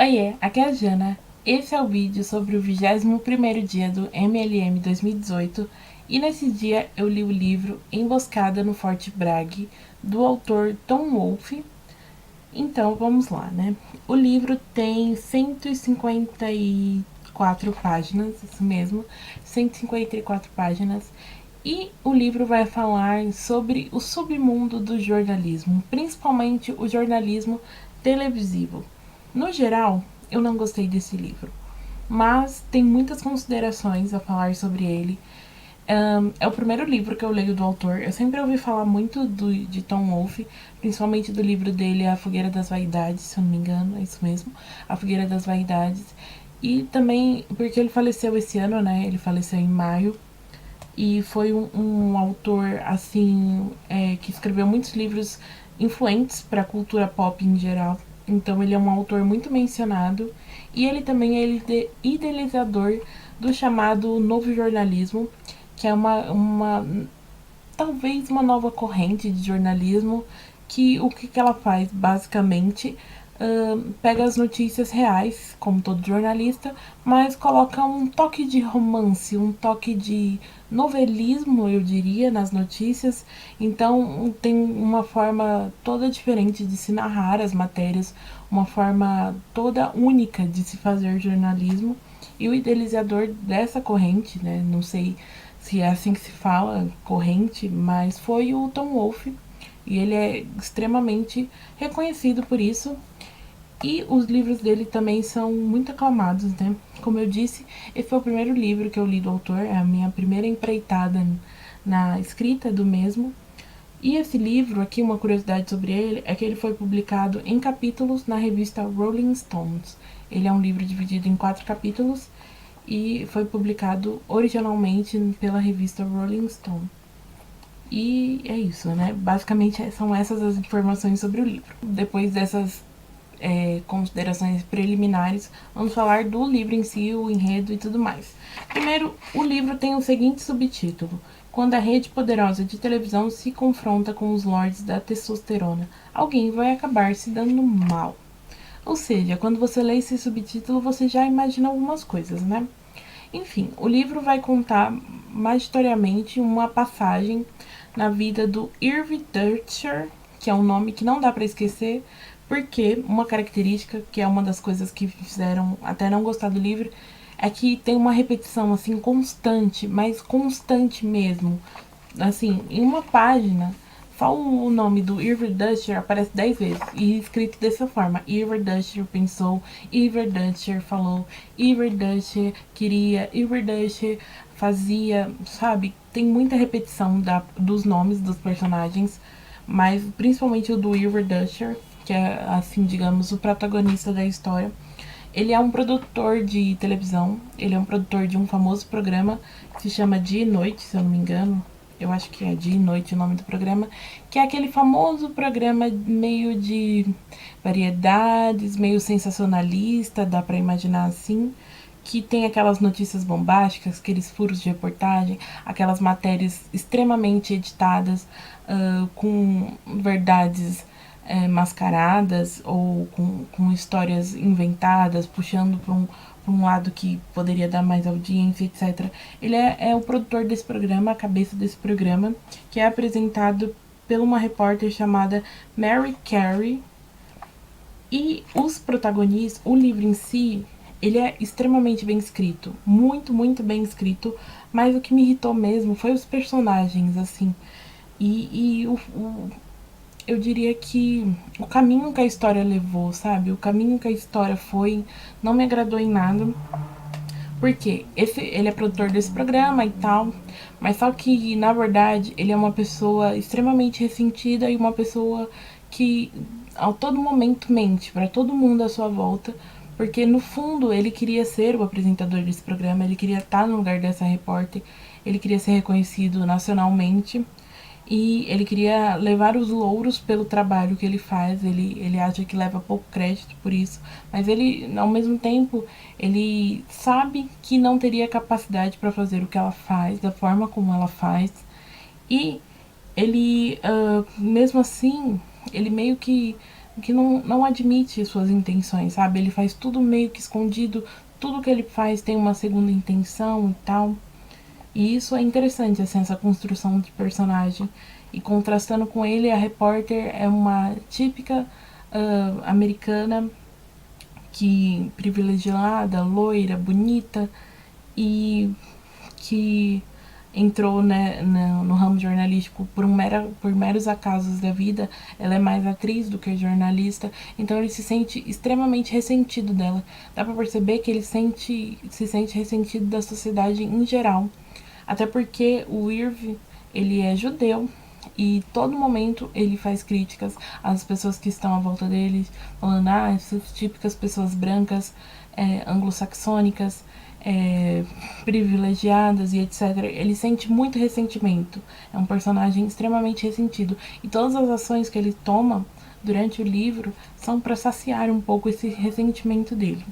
Oiê, aqui é a Jana. Esse é o vídeo sobre o 21º dia do MLM 2018 e nesse dia eu li o livro Emboscada no Forte Bragg, do autor Tom Wolfe. Então vamos lá, né? O livro tem 154 páginas, isso mesmo, 154 páginas. E o livro vai falar sobre o submundo do jornalismo, principalmente o jornalismo televisivo. No geral, eu não gostei desse livro, mas tem muitas considerações a falar sobre ele. É o primeiro livro que eu leio do autor. Eu sempre ouvi falar muito de Tom Wolfe, principalmente do livro dele A Fogueira das Vaidades, se eu não me engano, é isso mesmo, A Fogueira das Vaidades. E também porque ele faleceu esse ano, né? Ele faleceu em maio. E foi um autor, assim, que escreveu muitos livros influentes para a cultura pop em geral. Então ele é um autor muito mencionado. E ele também é idealizador do chamado novo jornalismo, que é talvez uma nova corrente de jornalismo, que o que ela faz basicamente, pega as notícias reais, como todo jornalista, mas coloca um toque de romance, um toque de novelismo, eu diria, nas notícias. Então tem uma forma toda diferente de se narrar as matérias, uma forma toda única de se fazer jornalismo. E o idealizador dessa corrente, né, não sei se é assim que se fala, corrente, mas foi o Tom Wolfe. E ele é extremamente reconhecido por isso. E os livros dele também são muito aclamados, né? Como eu disse, esse foi o primeiro livro que eu li do autor, é a minha primeira empreitada na escrita do mesmo. E esse livro, aqui uma curiosidade sobre ele, é que ele foi publicado em capítulos na revista Rolling Stones. Ele é um livro dividido em 4 capítulos e foi publicado originalmente pela revista Rolling Stone. E é isso, né? Basicamente são essas as informações sobre o livro. Depois dessas considerações preliminares, vamos falar do livro em si, o enredo e tudo mais. Primeiro, o livro tem o seguinte subtítulo: Quando a rede poderosa de televisão se confronta com os lords da testosterona, alguém vai acabar se dando mal. Ou seja, quando você lê esse subtítulo, você já imagina algumas coisas, né? Enfim, o livro vai contar magitoriamente uma passagem na vida do Irving Dutcher, que é um nome que não dá para esquecer, porque uma característica, que é uma das coisas que fizeram até não gostar do livro, é que tem uma repetição assim constante, mas constante mesmo. Assim, em uma página, só o nome do Irving Dutcher aparece 10 vezes. E escrito dessa forma: Irving Dutcher pensou, Irving Dutcher falou, Irving Dutcher queria, Irving Dutcher fazia, sabe? Tem muita repetição dos nomes dos personagens, mas principalmente o do Irving Dutcher, que é, assim, digamos, o protagonista da história. Ele é um produtor de televisão, ele é um produtor de um famoso programa que se chama Dia e Noite, se eu não me engano. Eu acho que é Dia e Noite o nome do programa, que é aquele famoso programa meio de variedades, meio sensacionalista, dá pra imaginar assim, que tem aquelas notícias bombásticas, aqueles furos de reportagem, aquelas matérias extremamente editadas, com verdades mascaradas ou com histórias inventadas, puxando para um lado que poderia dar mais audiência, etc. Ele é o produtor desse programa, a cabeça desse programa, que é apresentado por uma repórter chamada Mary Carey. E os protagonistas, o livro em si, ele é extremamente bem escrito, muito, muito bem escrito, mas o que me irritou mesmo foi os personagens, assim. Eu diria que o caminho que a história levou, sabe? O caminho que a história foi, não me agradou em nada. Porque ele é produtor desse programa e tal, mas só que, na verdade, ele é uma pessoa extremamente ressentida e uma pessoa que a todo momento mente para todo mundo à sua volta, porque no fundo ele queria ser o apresentador desse programa, ele queria estar no lugar dessa repórter, ele queria ser reconhecido nacionalmente e ele queria levar os louros pelo trabalho que ele faz. Ele acha que leva pouco crédito por isso, mas ele, ao mesmo tempo, ele sabe que não teria capacidade para fazer o que ela faz, da forma como ela faz. E ele, mesmo assim, ele meio que que não admite suas intenções, sabe? Ele faz tudo meio que escondido, tudo que ele faz tem uma segunda intenção e tal. E isso é interessante, assim, essa construção de personagem. E contrastando com ele, a repórter é uma típica americana que privilegiada, loira, bonita e que entrou, né, no ramo jornalístico por meros acasos da vida. Ela é mais atriz do que jornalista, então ele se sente extremamente ressentido dela. Dá pra perceber que ele se sente ressentido da sociedade em geral. Até porque o Irv, ele é judeu e todo momento ele faz críticas às pessoas que estão à volta dele, falando, essas típicas pessoas brancas, anglo-saxônicas, privilegiadas e etc. Ele sente muito ressentimento. É um personagem extremamente ressentido. E todas as ações que ele toma durante o livro são para saciar um pouco esse ressentimento dele.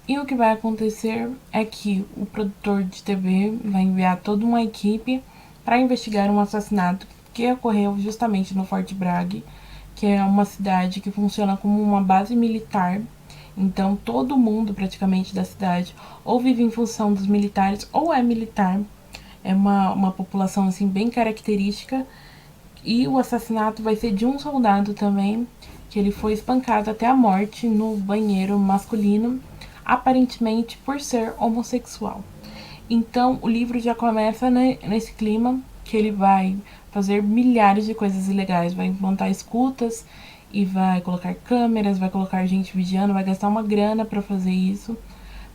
E o que vai acontecer é que o produtor de TV vai enviar toda uma equipe para investigar um assassinato que ocorreu justamente no Fort Bragg, que é uma cidade que funciona como uma base militar. Então todo mundo praticamente da cidade ou vive em função dos militares ou é militar. É uma população assim bem característica. E o assassinato vai ser de um soldado também, que ele foi espancado até a morte no banheiro masculino, aparentemente por ser homossexual. Então o livro já começa nesse clima que ele vai fazer milhares de coisas ilegais, vai montar escutas e vai colocar câmeras, vai colocar gente vigiando, vai gastar uma grana para fazer isso,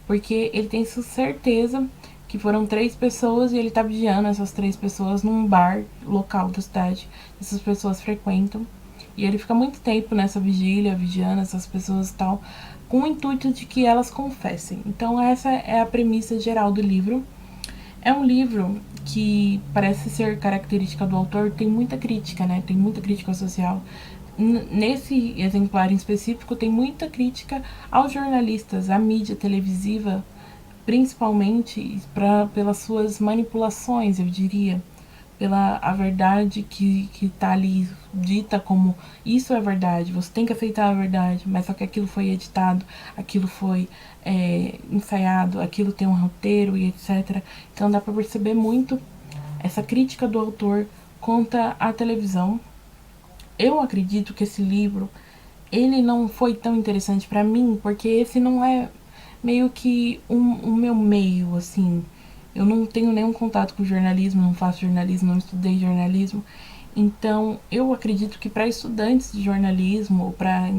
porque ele tem certeza que foram 3 pessoas e ele tá vigiando essas 3 pessoas num bar local da cidade. Essas pessoas frequentam. E ele fica muito tempo nessa vigília, vigiando essas pessoas e tal, com o intuito de que elas confessem. Então essa é a premissa geral do livro. É um livro que parece ser característica do autor, tem muita crítica, né? Tem muita crítica social. Nesse exemplar em específico, tem muita crítica aos jornalistas, à mídia televisiva, principalmente pelas suas manipulações, eu diria, pela a verdade que tá ali dita como isso é verdade, você tem que aceitar a verdade, mas só que aquilo foi editado, aquilo foi ensaiado, aquilo tem um roteiro e etc. Então dá para perceber muito essa crítica do autor contra a televisão. Eu acredito que esse livro ele não foi tão interessante para mim, porque esse não é meio que o meu meio, assim. Eu não tenho nenhum contato com jornalismo, não faço jornalismo, não estudei jornalismo. Então, eu acredito que para estudantes de jornalismo ou para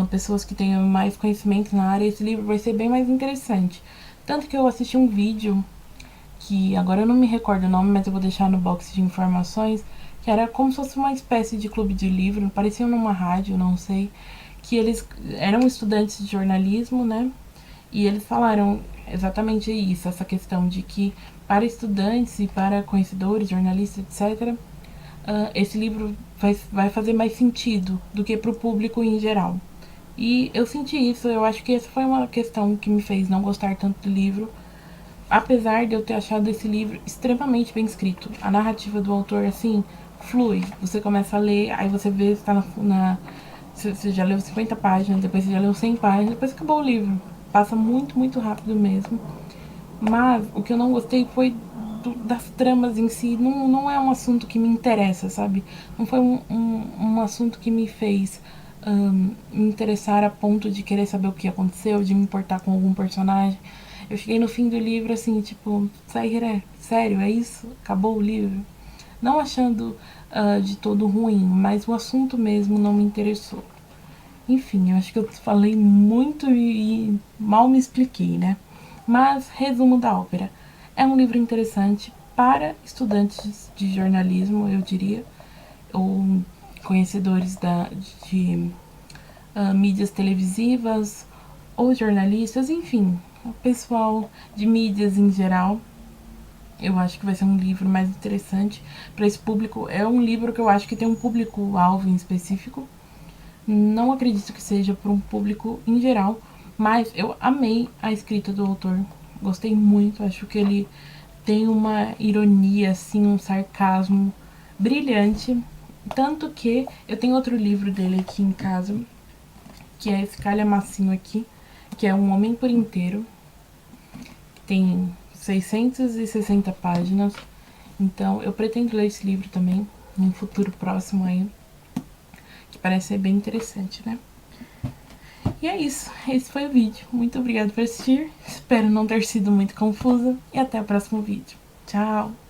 pessoas que tenham mais conhecimento na área, esse livro vai ser bem mais interessante. Tanto que eu assisti um vídeo que agora eu não me recordo o nome, mas eu vou deixar no box de informações, que era como se fosse uma espécie de clube de livro, parecia numa rádio, não sei, que eles eram estudantes de jornalismo, né? E eles falaram exatamente isso, essa questão de que para estudantes e para conhecedores, jornalistas, etc., esse livro vai fazer mais sentido do que para o público em geral. E eu senti isso, eu acho que essa foi uma questão que me fez não gostar tanto do livro, apesar de eu ter achado esse livro extremamente bem escrito. A narrativa do autor, assim, flui. Você começa a ler, aí você vê se tá você já leu 50 páginas, depois você já leu 100 páginas, depois acabou o livro. Passa muito, muito rápido mesmo. Mas o que eu não gostei foi das tramas em si. Não é um assunto que me interessa, sabe? Não foi um assunto que me fez me interessar a ponto de querer saber o que aconteceu, de me importar com algum personagem. Eu cheguei no fim do livro assim, tipo, sério, é isso? Acabou o livro? Não achando de todo ruim, mas o assunto mesmo não me interessou. Enfim, eu acho que eu falei muito e mal me expliquei, né? Mas, resumo da ópera. É um livro interessante para estudantes de jornalismo, eu diria, ou conhecedores de mídias televisivas, ou jornalistas, enfim, o pessoal de mídias em geral. Eu acho que vai ser um livro mais interessante para esse público. É um livro que eu acho que tem um público-alvo em específico. Não acredito que seja para um público em geral, mas eu amei a escrita do autor. Gostei muito, acho que ele tem uma ironia, assim, um sarcasmo brilhante. Tanto que eu tenho outro livro dele aqui em casa, que é esse calhamacinho aqui, que é Um Homem por Inteiro. Tem 660 páginas. Então eu pretendo ler esse livro também, num futuro próximo aí, que parece ser bem interessante, né? E é isso, esse foi o vídeo. Muito obrigada por assistir, espero não ter sido muito confusa e até o próximo vídeo. Tchau!